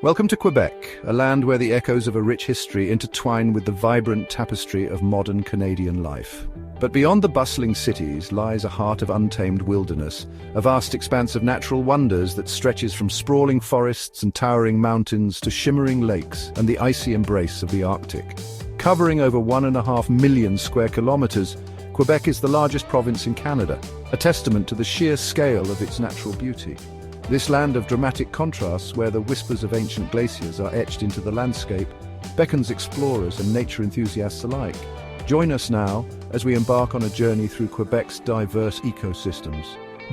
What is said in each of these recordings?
Welcome to Quebec, a land where the echoes of a rich history intertwine with the vibrant tapestry of modern Canadian life. But beyond the bustling cities lies a heart of untamed wilderness, a vast expanse of natural wonders that stretches from sprawling forests and towering mountains to shimmering lakes and the icy embrace of the Arctic. Covering over 1.5 million square kilometers, Quebec is the largest province in Canada, a testament to the sheer scale of its natural beauty. This land of dramatic contrasts, where the whispers of ancient glaciers are etched into the landscape, beckons explorers and nature enthusiasts alike. Join us now as we embark on a journey through Quebec's diverse ecosystems,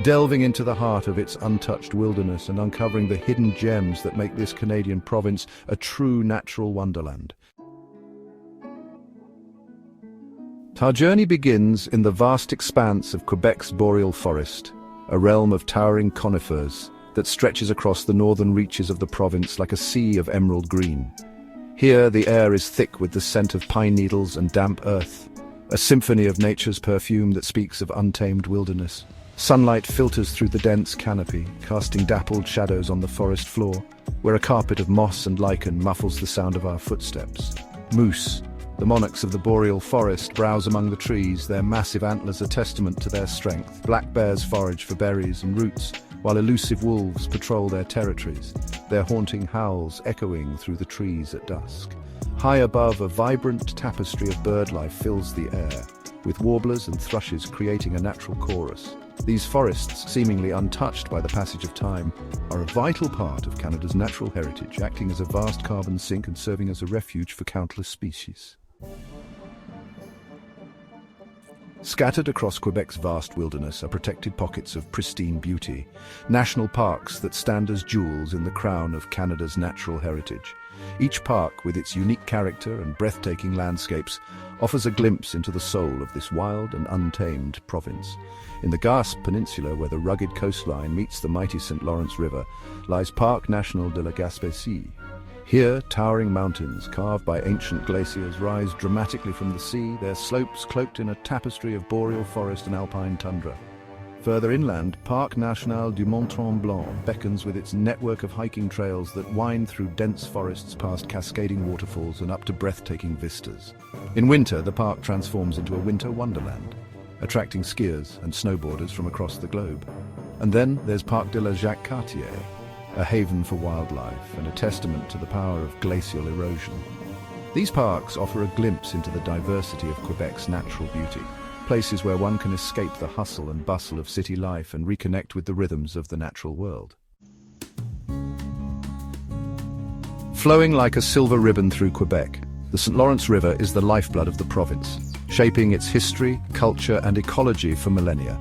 delving into the heart of its untouched wilderness and uncovering the hidden gems that make this Canadian province a true natural wonderland. Our journey begins in the vast expanse of Quebec's boreal forest, a realm of towering conifers that stretches across the northern reaches of the province like a sea of emerald green. Here, the air is thick with the scent of pine needles and damp earth, a symphony of nature's perfume that speaks of untamed wilderness. Sunlight filters through the dense canopy, casting dappled shadows on the forest floor, where a carpet of moss and lichen muffles the sound of our footsteps. Moose, the monarchs of the boreal forest, browse among the trees, their massive antlers a testament to their strength. Black bears forage for berries and roots, while elusive wolves patrol their territories, their haunting howls echoing through the trees at dusk. High above, a vibrant tapestry of birdlife fills the air, with warblers and thrushes creating a natural chorus. These forests, seemingly untouched by the passage of time, are a vital part of Canada's natural heritage, acting as a vast carbon sink and serving as a refuge for countless species. Scattered across Quebec's vast wilderness are protected pockets of pristine beauty, national parks that stand as jewels in the crown of Canada's natural heritage. Each park, with its unique character and breathtaking landscapes, offers a glimpse into the soul of this wild and untamed province. In the Gaspe Peninsula, where the rugged coastline meets the mighty St. Lawrence River, lies Parc National de la Gaspésie. Here, towering mountains, carved by ancient glaciers, rise dramatically from the sea, their slopes cloaked in a tapestry of boreal forest and alpine tundra. Further inland, Parc National du Mont-Tremblant beckons with its network of hiking trails that wind through dense forests past cascading waterfalls and up to breathtaking vistas. In winter, the park transforms into a winter wonderland, attracting skiers and snowboarders from across the globe. And then there's Parc de la Jacques-Cartier, a haven for wildlife and a testament to the power of glacial erosion. These parks offer a glimpse into the diversity of Quebec's natural beauty, places where one can escape the hustle and bustle of city life and reconnect with the rhythms of the natural world. Flowing like a silver ribbon through Quebec, the St. Lawrence River is the lifeblood of the province, shaping its history, culture, and ecology for millennia.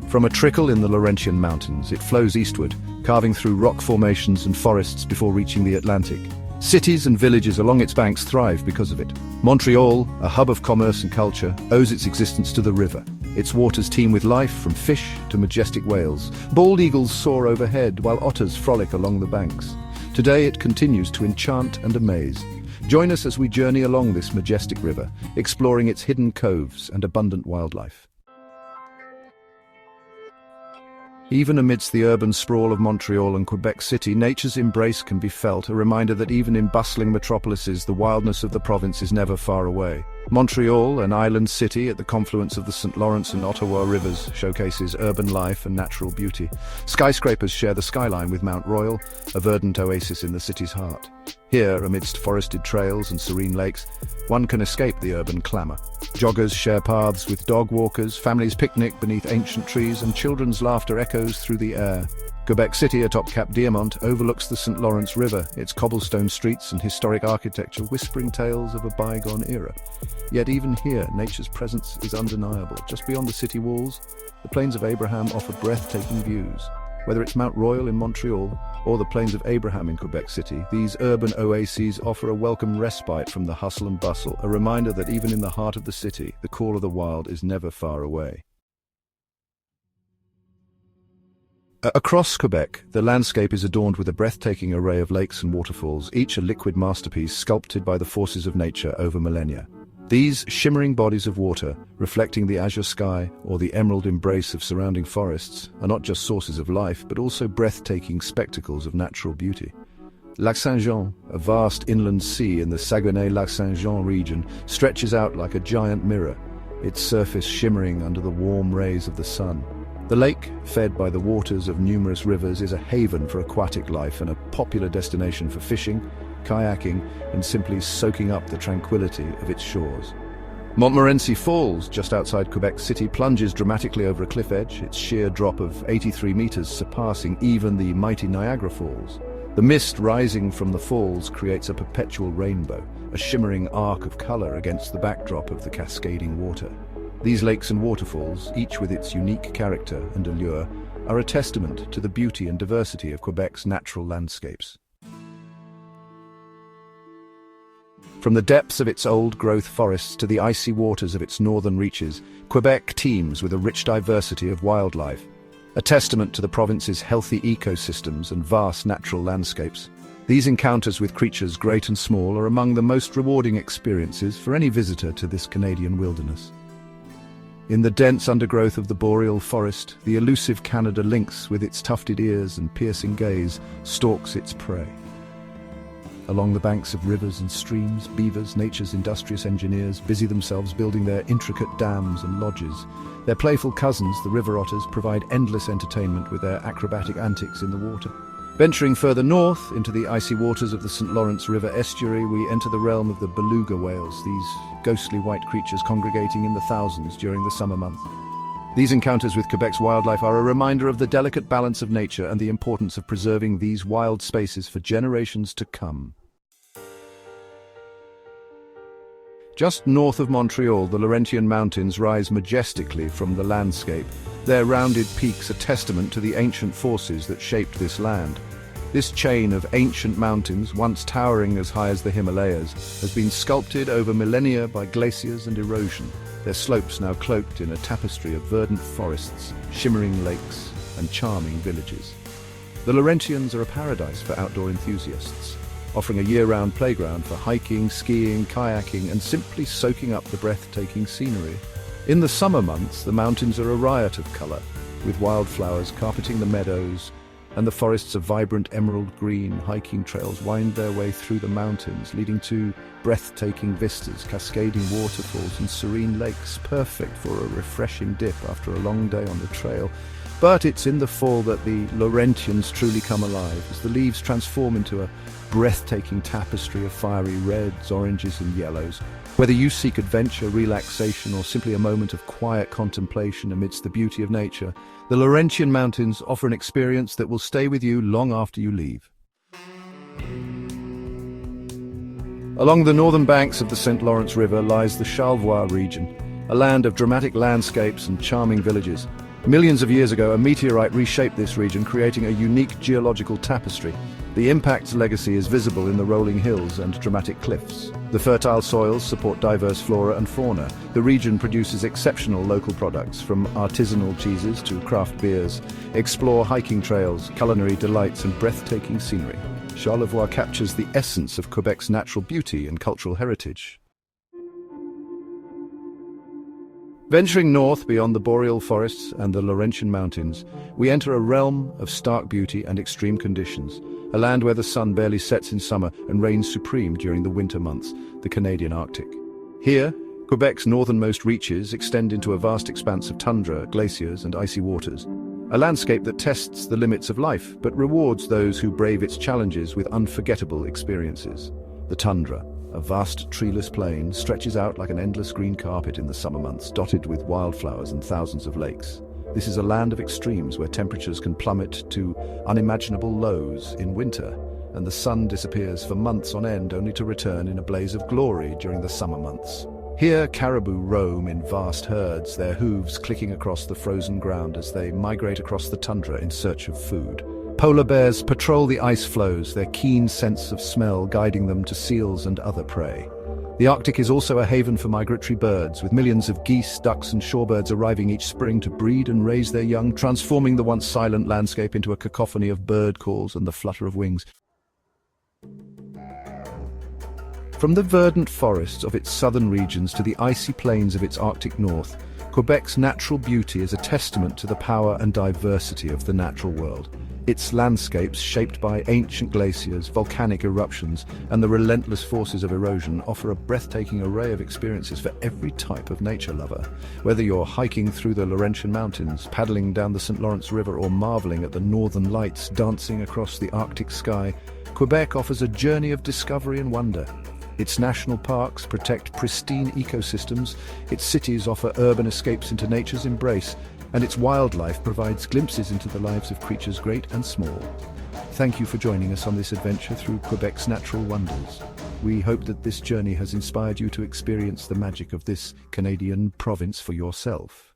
From a trickle in the Laurentian Mountains, it flows eastward, carving through rock formations and forests before reaching the Atlantic. Cities and villages along its banks thrive because of it. Montreal, a hub of commerce and culture, owes its existence to the river. Its waters teem with life, from fish to majestic whales. Bald eagles soar overhead, while otters frolic along the banks. Today it continues to enchant and amaze. Join us as we journey along this majestic river, exploring its hidden coves and abundant wildlife. Even amidst the urban sprawl of Montreal and Quebec City, nature's embrace can be felt, a reminder that even in bustling metropolises, the wildness of the province is never far away. Montreal, an island city at the confluence of the St. Lawrence and Ottawa rivers, showcases urban life and natural beauty. Skyscrapers share the skyline with Mount Royal, a verdant oasis in the city's heart. Here, amidst forested trails and serene lakes, one can escape the urban clamour. Joggers share paths with dog walkers, families picnic beneath ancient trees, and children's laughter echoes through the air. Quebec City atop Cap Diamant overlooks the St. Lawrence River, its cobblestone streets and historic architecture whispering tales of a bygone era. Yet even here, nature's presence is undeniable. Just beyond the city walls, the Plains of Abraham offer breathtaking views. Whether it's Mount Royal in Montreal or the Plains of Abraham in Quebec City, these urban oases offer a welcome respite from the hustle and bustle, a reminder that even in the heart of the city, the call of the wild is never far away. Across Quebec, the landscape is adorned with a breathtaking array of lakes and waterfalls, each a liquid masterpiece sculpted by the forces of nature over millennia. These shimmering bodies of water, reflecting the azure sky or the emerald embrace of surrounding forests, are not just sources of life, but also breathtaking spectacles of natural beauty. Lac Saint-Jean, a vast inland sea in the Saguenay-Lac Saint-Jean region, stretches out like a giant mirror, its surface shimmering under the warm rays of the sun. The lake, fed by the waters of numerous rivers, is a haven for aquatic life and a popular destination for fishing, kayaking, and simply soaking up the tranquility of its shores. Montmorency Falls, just outside Quebec City, plunges dramatically over a cliff edge, its sheer drop of 83 meters surpassing even the mighty Niagara Falls. The mist rising from the falls creates a perpetual rainbow, a shimmering arc of color against the backdrop of the cascading water. These lakes and waterfalls, each with its unique character and allure, are a testament to the beauty and diversity of Quebec's natural landscapes. From the depths of its old-growth forests to the icy waters of its northern reaches, Quebec teems with a rich diversity of wildlife, a testament to the province's healthy ecosystems and vast natural landscapes. These encounters with creatures great and small are among the most rewarding experiences for any visitor to this Canadian wilderness. In the dense undergrowth of the boreal forest, the elusive Canada lynx, with its tufted ears and piercing gaze, stalks its prey. Along the banks of rivers and streams, beavers, nature's industrious engineers, busy themselves building their intricate dams and lodges. Their playful cousins, the river otters, provide endless entertainment with their acrobatic antics in the water. Venturing further north into the icy waters of the St. Lawrence River estuary, we enter the realm of the beluga whales, these ghostly white creatures congregating in the thousands during the summer months. These encounters with Quebec's wildlife are a reminder of the delicate balance of nature and the importance of preserving these wild spaces for generations to come. Just north of Montreal, the Laurentian Mountains rise majestically from the landscape, their rounded peaks a testament to the ancient forces that shaped this land. This chain of ancient mountains, once towering as high as the Himalayas, has been sculpted over millennia by glaciers and erosion, their slopes now cloaked in a tapestry of verdant forests, shimmering lakes, and charming villages. The Laurentians are a paradise for outdoor enthusiasts, offering a year-round playground for hiking, skiing, kayaking, and simply soaking up the breathtaking scenery. In the summer months, the mountains are a riot of color, with wildflowers carpeting the meadows, and the forests of vibrant emerald green. Hiking trails wind their way through the mountains, leading to breathtaking vistas, cascading waterfalls, and serene lakes, perfect for a refreshing dip after a long day on the trail. But it's in the fall that the Laurentians truly come alive, as the leaves transform into a breathtaking tapestry of fiery reds, oranges, and yellows. Whether you seek adventure, relaxation, or simply a moment of quiet contemplation amidst the beauty of nature, the Laurentian Mountains offer an experience that will stay with you long after you leave. Along the northern banks of the St. Lawrence River lies the Charlevoix region, a land of dramatic landscapes and charming villages. Millions of years ago, a meteorite reshaped this region, creating a unique geological tapestry. The impact's legacy is visible in the rolling hills and dramatic cliffs. The fertile soils support diverse flora and fauna. The region produces exceptional local products, from artisanal cheeses to craft beers. Explore hiking trails, culinary delights, and breathtaking scenery. Charlevoix captures the essence of Quebec's natural beauty and cultural heritage. Venturing north beyond the boreal forests and the Laurentian Mountains, we enter a realm of stark beauty and extreme conditions, a land where the sun barely sets in summer and reigns supreme during the winter months, the Canadian Arctic. Here, Quebec's northernmost reaches extend into a vast expanse of tundra, glaciers, and icy waters, a landscape that tests the limits of life but rewards those who brave its challenges with unforgettable experiences. The tundra, a vast treeless plain, stretches out like an endless green carpet in the summer months, dotted with wildflowers and thousands of lakes. This is a land of extremes where temperatures can plummet to unimaginable lows in winter, and the sun disappears for months on end only to return in a blaze of glory during the summer months. Here, caribou roam in vast herds, their hooves clicking across the frozen ground as they migrate across the tundra in search of food. Polar bears patrol the ice floes, their keen sense of smell guiding them to seals and other prey. The Arctic is also a haven for migratory birds, with millions of geese, ducks, and shorebirds arriving each spring to breed and raise their young, transforming the once silent landscape into a cacophony of bird calls and the flutter of wings. From the verdant forests of its southern regions to the icy plains of its Arctic north, Quebec's natural beauty is a testament to the power and diversity of the natural world. Its landscapes, shaped by ancient glaciers, volcanic eruptions, and the relentless forces of erosion, offer a breathtaking array of experiences for every type of nature lover. Whether you're hiking through the Laurentian Mountains, paddling down the St. Lawrence River, or marveling at the northern lights dancing across the Arctic sky, Quebec offers a journey of discovery and wonder. Its national parks protect pristine ecosystems, its cities offer urban escapes into nature's embrace, and its wildlife provides glimpses into the lives of creatures great and small. Thank you for joining us on this adventure through Quebec's natural wonders. We hope that this journey has inspired you to experience the magic of this Canadian province for yourself.